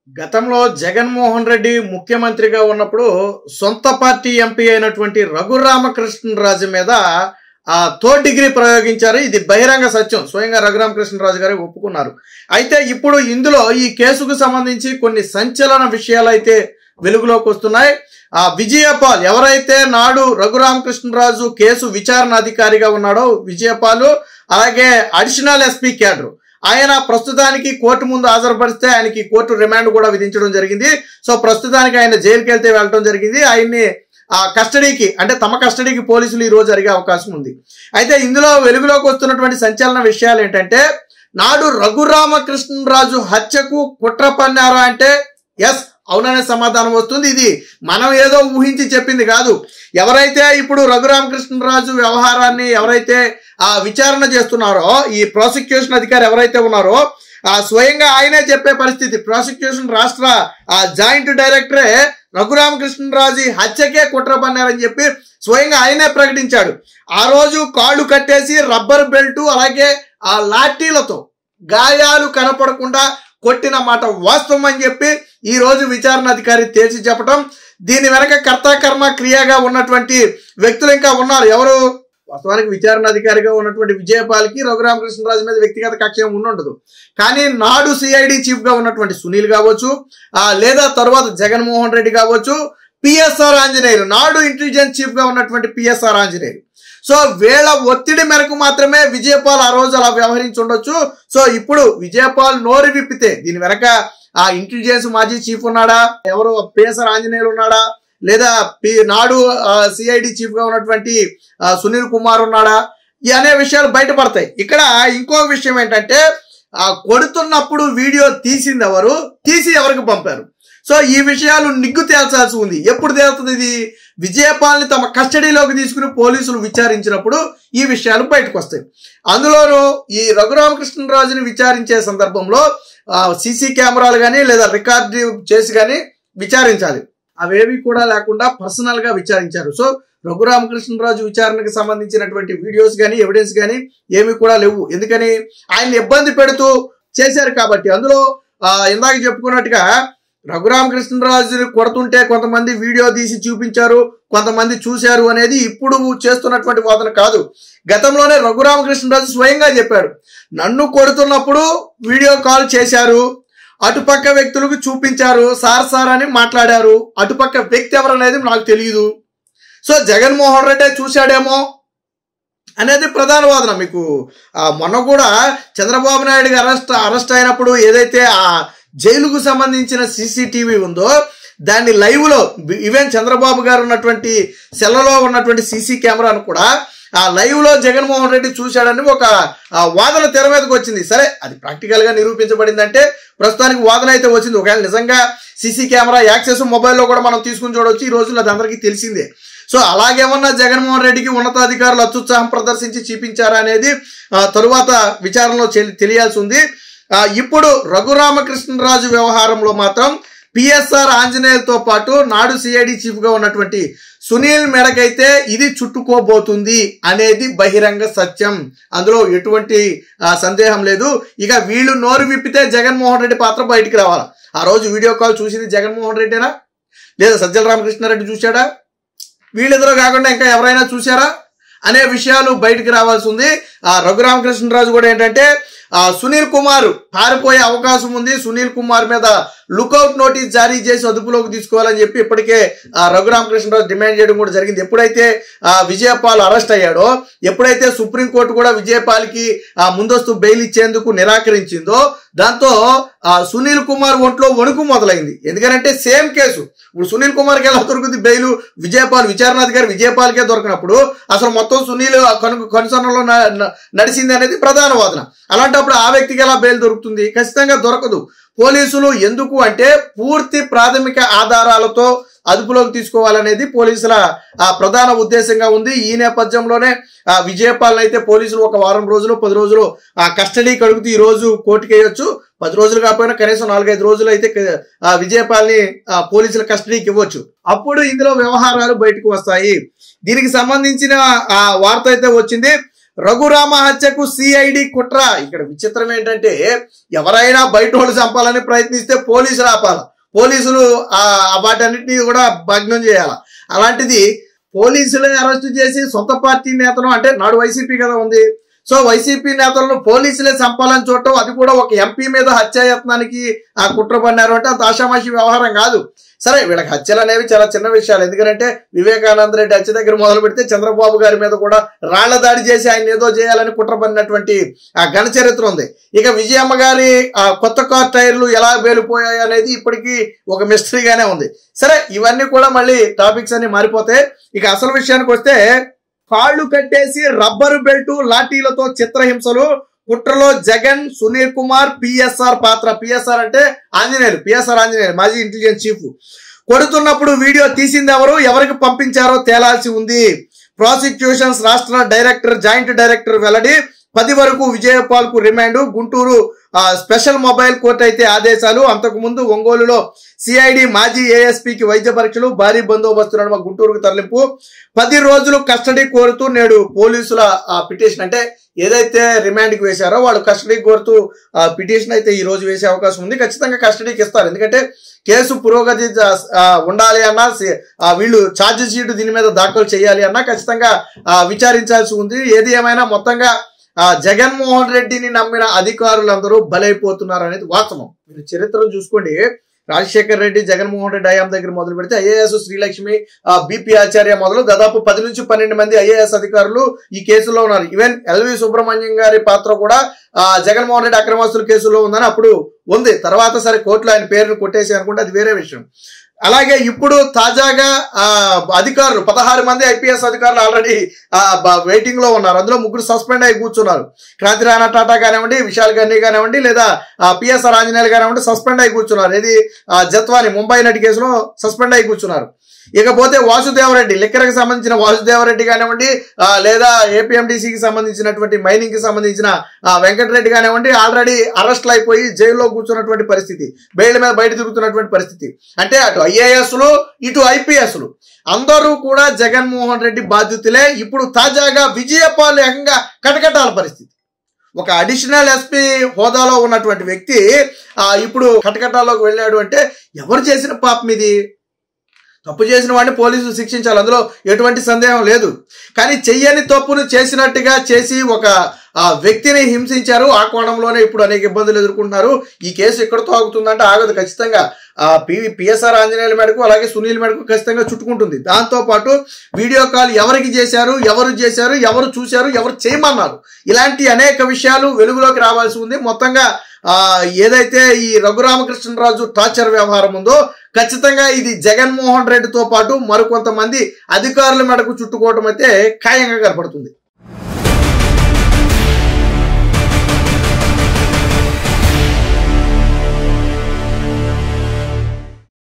గతంలో జగన్మోహన్ రెడ్డి ముఖ్యమంత్రిగా ఉన్నప్పుడు సొంత పార్టీ ఎంపీ అయినటువంటి రఘురామకృష్ణరాజు మీద థర్డ్ డిగ్రీ ప్రయోగించారు. ఇది బహిరంగ సత్యం. స్వయంగా రఘురామకృష్ణరాజు గారు ఒప్పుకున్నారు. అయితే ఇప్పుడు ఇందులో ఈ కేసుకు సంబంధించి కొన్ని సంచలన విషయాలు అయితే వెలుగులోకి వస్తున్నాయి. విజయపాల్ ఎవరైతే నాడు రఘురామకృష్ణరాజు కేసు విచారణ అధికారిగా ఉన్నాడో విజయపాల్, అలాగే అడిషనల్ ఎస్పీ క్యాడర్, ఆయన ప్రస్తుతానికి కోర్టు ముందు హాజరుపరిస్తే ఆయనకి కోర్టు రిమాండ్ కూడా విధించడం జరిగింది. సో ప్రస్తుతానికి ఆయన జైలుకి వెళ్తే వెళ్ళడం జరిగింది. ఆయన్ని కస్టడీకి అంటే తమ కస్టడీకి పోలీసులు ఈ రోజు జరిగే అవకాశం ఉంది. అయితే ఇందులో వెలుగులోకి వస్తున్నటువంటి సంచలన విషయాలు ఏంటంటే, నాడు రఘురామకృష్ణరాజు హత్యకు కుట్ర పన్నారా అంటే ఎస్, అవుననే సమాధానం వస్తుంది. ఇది మనం ఏదో ఊహించి చెప్పింది కాదు. ఎవరైతే ఇప్పుడు రఘురామకృష్ణరాజు వ్యవహారాన్ని ఎవరైతే విచారణ చేస్తున్నారో, ఈ ప్రాసిక్యూషన్ అధికారి ఎవరైతే ఉన్నారో స్వయంగా ఆయనే చెప్పే పరిస్థితి. ప్రాసిక్యూషన్ రాష్ట్ర జాయింట్ డైరెక్టరే రఘురామకృష్ణరాజు హత్యకే కుట్ర పన్నారని చెప్పి స్వయంగా ఆయనే ప్రకటించాడు. ఆ రోజు కాళ్ళు కట్టేసి రబ్బర్ బెల్ట్ అలాగే ఆ లాఠీలతో గాయాలు కనపడకుండా కొట్టిన మాట వాస్తవం అని చెప్పి ఈ రోజు విచారణ అధికారి తేల్చి చెప్పడం, దీని వెనక కర్తాకర్మ క్రియగా ఉన్నటువంటి వ్యక్తులు ఇంకా ఉన్నారు. ఎవరు? వాస్తవానికి విచారణ అధికారిగా ఉన్నటువంటి విజయపాల్కి రఘురామకృష్ణరాజు మీద వ్యక్తిగత కక్ష ఉండదు. కానీ నాడు సిఐడి చీఫ్ గా ఉన్నటువంటి సునీల్ కావచ్చు, లేదా తర్వాత జగన్మోహన్ రెడ్డి కావచ్చు, పిఎస్ఆర్ ఆంజనేయులు, నాడు ఇంటెలిజెన్స్ చీఫ్ గా ఉన్నటువంటి పిఎస్ఆర్ ఆంజనేయులు, సో వీళ్ళ ఒత్తిడి మేరకు మాత్రమే విజయపాల్ ఆ రోజు అలా వ్యవహరించి ఉండొచ్చు. సో ఇప్పుడు విజయపాల్ నోరు విప్పితే దీని వెనక ఇంటెలిజెన్స్ మాజీ చీఫ్ ఉన్నాడా, ఎవరు పిఎస్ఆర్ ఆంజనేయులు ఉన్నాడా, లేదా నాడు సిఐడి చీఫ్ గా ఉన్నటువంటి సునీల్ కుమార్ ఉన్నాడా, అనే విషయాలు బయటపడతాయి. ఇక్కడ ఇంకో విషయం ఏంటంటే, కొడుతున్నప్పుడు వీడియో తీసింది ఎవరు, తీసి ఎవరికి పంపారు. సో ఈ విషయాలు నిగ్గు తేల్చాల్సి ఉంది. ఎప్పుడు తేలుతుంది ఇది? విజయపాల్ని తమ కస్టడీలోకి తీసుకుని పోలీసులు విచారించినప్పుడు ఈ విషయాలు బయటకు వస్తాయి. అందులోనూ ఈ రఘురామకృష్ణరాజుని విచారించే సందర్భంలో సీసీ కెమెరాలు కానీ లేదా రికార్డు చేసి కానీ విచారించాలి. అవేవి కూడా లేకుండా పర్సనల్ గా విచారించారు. సో రఘురామకృష్ణరాజు విచారణకు సంబంధించినటువంటి వీడియోస్ కానీ ఎవిడెన్స్ కానీ ఏమి కూడా లేవు. ఎందుకని? ఆయన్ని ఇబ్బంది పెడుతూ చేశారు కాబట్టి. అందులో ఇందాక చెప్పుకున్నట్టుగా రఘురామకృష్ణరాజుని కొడుతుంటే కొంతమంది వీడియో తీసి చూపించారు, కొంతమంది చూశారు అనేది ఇప్పుడు చేస్తున్నటువంటి వాదన కాదు. గతంలోనే రఘురామకృష్ణరాజు స్వయంగా చెప్పాడు, నన్ను కొడుతున్నప్పుడు వీడియో కాల్ చేశారు, అటుపక్క వ్యక్తులకు చూపించారు, సార్ అని మాట్లాడారు, అటుపక్క వ్యక్తి ఎవరనేది నాకు తెలియదు. సో జగన్మోహన్ రెడ్డి చూశాడేమో అనేది ప్రధాన వాదన. మీకు మొన్న కూడా చంద్రబాబు నాయుడు అరెస్ట్ అయినప్పుడు ఏదైతే జైలుకు సంబంధించిన సీసీటీవీ ఉందో దాన్ని లైవ్ లో, ఈవెన్ చంద్రబాబు గారు ఉన్నటువంటి సెల్లలో ఉన్నటువంటి సీసీ కెమెరాను కూడా లైవ్ లో జగన్మోహన్ రెడ్డి చూశాడని ఒక వాదన తెర మీదకి వచ్చింది. సరే, అది ప్రాక్టికల్ గా నిరూపించబడిందంటే ప్రస్తుతానికి వాదన అయితే వచ్చింది. ఒకవేళ నిజంగా సీసీ కెమెరా యాక్సెస్ మొబైల్లో కూడా మనం తీసుకుని చూడవచ్చు. ఈ రోజుల్లో అది అందరికీ తెలిసిందే. సో అలాగేమన్నా జగన్మోహన్ రెడ్డికి ఉన్నతాధికారులు అత్యుత్సాహం ప్రదర్శించి చూపించారా అనేది తరువాత విచారణలో తెలియాల్సి ఉంది. ఇప్పుడు రఘురామకృష్ణరాజు వ్యవహారంలో మాత్రం పిఎస్ఆర్ ఆంజనేయులతో పాటు నాడు సిఐడి చీఫ్ గా ఉన్నటువంటి సునీల్ మెడకైతే ఇది చుట్టుకోబోతుంది అనేది బహిరంగ సత్యం. అందులో ఎటువంటి సందేహం లేదు. ఇక వీళ్ళు నోరు విప్పితే జగన్మోహన్ రెడ్డి పాత్ర బయటికి రావాలి. ఆ రోజు వీడియో కాల్ చూసింది జగన్మోహన్ రెడ్డినా లేదా సజ్జల రామకృష్ణారెడ్డి చూశాడా, వీళ్ళిద్దరూ కాకుండా ఇంకా ఎవరైనా చూశారా అనే విషయాలు బయటికి రావాల్సి ఉంది. రఘురామకృష్ణరాజు కూడా ఏంటంటే సునీల్ కుమార్ పారిపోయే అవకాశం ఉంది, సునీల్ కుమార్ మీద లుకౌట్ నోటీస్ జారీ చేసి అదుపులోకి తీసుకోవాలని చెప్పి ఇప్పటికే రఘురామకృష్ణరాజు డిమాండ్ చేయడం కూడా జరిగింది. ఎప్పుడైతే విజయపాల్ అరెస్ట్ అయ్యాడో, ఎప్పుడైతే సుప్రీంకోర్టు కూడా విజయపాల్కి ముందస్తు బెయిల్ ఇచ్చేందుకు నిరాకరించిందో, దాంతో సునీల్ కుమార్ ఒంట్లో వణుకు మొదలైంది. ఎందుకంటే సేమ్ కేసు. ఇప్పుడు సునీల్ కుమార్కి ఎలా దొరుకుతుంది బెయిల్? విజయపాల్ విచారణాధికారి విజయపాల్కే దొరికినప్పుడు అసలు మొత్తం సునీల్ కనుసరణలో నడిచింది అనేది ప్రధాన వాదన. అలాంటప్పుడు ఆ వ్యక్తికి ఎలా బెయిల్ దొరుకుతుంది? ఖచ్చితంగా దొరకదు. పోలీసులు ఎందుకు అంటే పూర్తి ప్రాథమిక ఆధారాలతో అదుపులోకి తీసుకోవాలనేది పోలీసుల ప్రధాన ఉద్దేశంగా ఉంది. ఈ నేపథ్యంలోనే విజయపాల్ అయితే పోలీసులు ఒక వారం రోజులు 10 రోజులు కస్టడీకి అడుగుతూ ఈ రోజు కోర్టుకి వేయొచ్చు. 10 రోజులు కాకపోయినా కనీసం 4-5 రోజులు అయితే విజయపాల్ని పోలీసుల కస్టడీకి ఇవ్వచ్చు. అప్పుడు ఇందులో వ్యవహారాలు బయటకు వస్తాయి. దీనికి సంబంధించిన వార్త అయితే వచ్చింది. రఘురామ హత్యకు సిఐడి కుట్ర. ఇక్కడ విచిత్రం ఏంటంటే ఎవరైనా బయట వాళ్ళు చంపాలని ప్రయత్నిస్తే పోలీసులు ఆపాల, పోలీసులు వాటన్నిటినీ కూడా భగ్నం చేయాల. అలాంటిది పోలీసులే అరెస్ట్ చేసి సొంత పార్టీ నేతను, అంటే నాడు వైసీపీ కదా ఉంది, సో వైసీపీ నేతలను పోలీసులే చంపాలని చూడటం, అది కూడా ఒక ఎంపీ మీద హత్యాయత్నానికి కుట్ర పన్నారు అంటే అంత ఆషామాషి వ్యవహారం కాదు. సరే వీళ్ళకి హత్యలు అనేవి చాలా చిన్న విషయాలు, ఎందుకంటే వివేకానంద రెడ్డి హత్య దగ్గర మొదలు పెడితే చంద్రబాబు గారి మీద కూడా రాళ్ల దాడి చేసి ఆయన ఏదో చేయాలని కుట్ర పడినటువంటి ఘన చరిత్ర ఉంది. ఇక విజయమ్మ గారి కొత్త కార్ టైర్లు ఎలా వేలిపోయాయి అనేది ఇప్పటికీ ఒక మిస్టరీగానే ఉంది. సరే ఇవన్నీ కూడా మళ్ళీ టాపిక్స్ అన్ని మారిపోతాయి. ఇక అసలు విషయానికి వస్తే కాళ్లు కట్టేసి రబ్బరు బెల్టు లాఠీలతో చిత్రహింసలు, కుట్రలో జగన్, సునీల్ కుమార్, పిఎస్ఆర్ పాత్ర. పిఎస్ఆర్ అంటే ఆంజనేయులు, పిఎస్ఆర్ ఆంజనేయులు మాజీ ఇంటెలిజెన్స్ చీఫ్. కొడుతున్నప్పుడు వీడియో తీసింది ఎవరు, ఎవరికి పంపించారో తేలాల్సి ఉంది. ప్రాసిక్యూషన్స్ రాష్ట్ర డైరెక్టర్, జాయింట్ డైరెక్టర్ వెల్లడి. 10 వరకు విజయపాల్ కు remand. Guntur special mobile court అయితే ఆదేశాలు. అంతకుముందు ఒంగోలులో సిఐడి మాజీ ఏఎస్పీకి వైద్య పరీక్షలు, భారీ బందోబస్తు నడుమ గుంటూరుకు తరలింపు. 10 రోజులు కస్టడీ కోరుతూ నేడు పోలీసుల పిటిషన్, అంటే ఏదైతే రిమాండ్కి వేశారో వాళ్ళు కస్టడీ కోరుతూ పిటిషన్ అయితే ఈ రోజు వేసే అవకాశం ఉంది. ఖచ్చితంగా కస్టడీకి ఇస్తారు, ఎందుకంటే కేసు పురోగతి ఉండాలి అన్నా, వీళ్ళు ఛార్జ్ షీట్ దీని మీద దాఖలు చేయాలి అన్నా ఖచ్చితంగా విచారించాల్సి ఉంది. ఏది ఏమైనా మొత్తంగా జగన్మోహన్ రెడ్డిని నమ్మిన అధికారులందరూ బలైపోతున్నారు అనేది వాస్తవం. మీరు చరిత్రను చూసుకోండి, రాజశేఖర్ రెడ్డి, జగన్మోహన్ రెడ్డి హయాం దగ్గర మొదలు పెడితే ఐఏఎస్ శ్రీలక్ష్మి, బిపి ఆచార్య మొదలు దాదాపు 10 నుంచి 12 మంది ఐఏఎస్ అధికారులు ఈ కేసులో ఉన్నారు. ఈవెన్ ఎల్వి సుబ్రహ్మణ్యం గారి పాత్ర కూడా జగన్మోహన్ రెడ్డి అక్రమాస్తుల కేసులో ఉందని అప్పుడు ఉంది. తర్వాత సరే కోర్టులో ఆయన పేరును కొట్టేసి అనుకుంటే అది వేరే విషయం. అలాగే ఇప్పుడు తాజాగా అధికారులు 16 మంది ఐపీఎస్ అధికారులు ఆల్రెడీ వెయిటింగ్ లో ఉన్నారు. అందులో 3 సస్పెండ్ అయి కూర్చున్నారు. క్రాంతి రాణా టాటా కానివ్వండి, విశాల్ గన్ని కానివ్వండి, లేదా పిఎస్ఆర్ ఆంజనేయులు కానివ్వండి, సస్పెండ్ అయి కూర్చున్నారు. ఇది జత్వాని ముంబై నటి కేసులో సస్పెండ్ అయి కూర్చున్నారు. ఇకపోతే వాసుదేవరెడ్డి, లిక్కర్కి సంబంధించిన వాసుదేవరెడ్డి కానివ్వండి, లేదా ఏపీఎండిసికి సంబంధించినటువంటి మైనింగ్ కి సంబంధించిన వెంకటరెడ్డి కానివ్వండి, ఆల్రెడీ అరెస్ట్లు అయిపోయి జైల్లో కూర్చున్నటువంటి పరిస్థితి, బెయిల్ మీద బయట తిరుగుతున్నటువంటి పరిస్థితి. అంటే అటు ఐఏఎస్లు ఇటు ఐపీఎస్లు అందరూ కూడా జగన్మోహన్ రెడ్డి బాధ్యతలే. ఇప్పుడు తాజాగా విజయపాల్ ఏకంగా కటకటాల పరిస్థితి. ఒక అడిషనల్ ఎస్పీ హోదాలో ఉన్నటువంటి వ్యక్తి ఇప్పుడు కటకటాల్లోకి వెళ్ళాడు అంటే ఎవరు చేసిన పాపం ఇది? తప్పు చేసిన వాడిని పోలీసులు శిక్షించాలి, అందులో ఎటువంటి సందేహం లేదు. కానీ చెయ్యని తప్పును చేసినట్టుగా చేసి ఒక వ్యక్తిని హింసించారు. ఆ కోణంలోనే ఇప్పుడు అనేక ఇబ్బందులు ఎదుర్కొంటున్నారు. ఈ కేసు ఎక్కడితో ఆగుతుందంటే ఆగదు. ఖచ్చితంగా పిఎస్ఆర్ ఆంజనేయుల మేడకు, అలాగే సునీల్ మేడకు ఖచ్చితంగా చుట్టుకుంటుంది. దాంతోపాటు వీడియో కాల్ ఎవరికి చేశారు, ఎవరు చేశారు, ఎవరు చూశారు, ఎవరు చేయమన్నారు, ఇలాంటి అనేక విషయాలు వెలుగులోకి రావాల్సి ఉంది. మొత్తంగా ఏదైతే ఈ రఘురామకృష్ణరాజు టార్చర్ వ్యవహారం ఉందో ఖచ్చితంగా ఇది జగన్మోహన్ రెడ్డితో పాటు మరికొంతమంది అధికారుల మేడకు చుట్టుకోవటం అయితే ఖాయంగా కనపడుతుంది.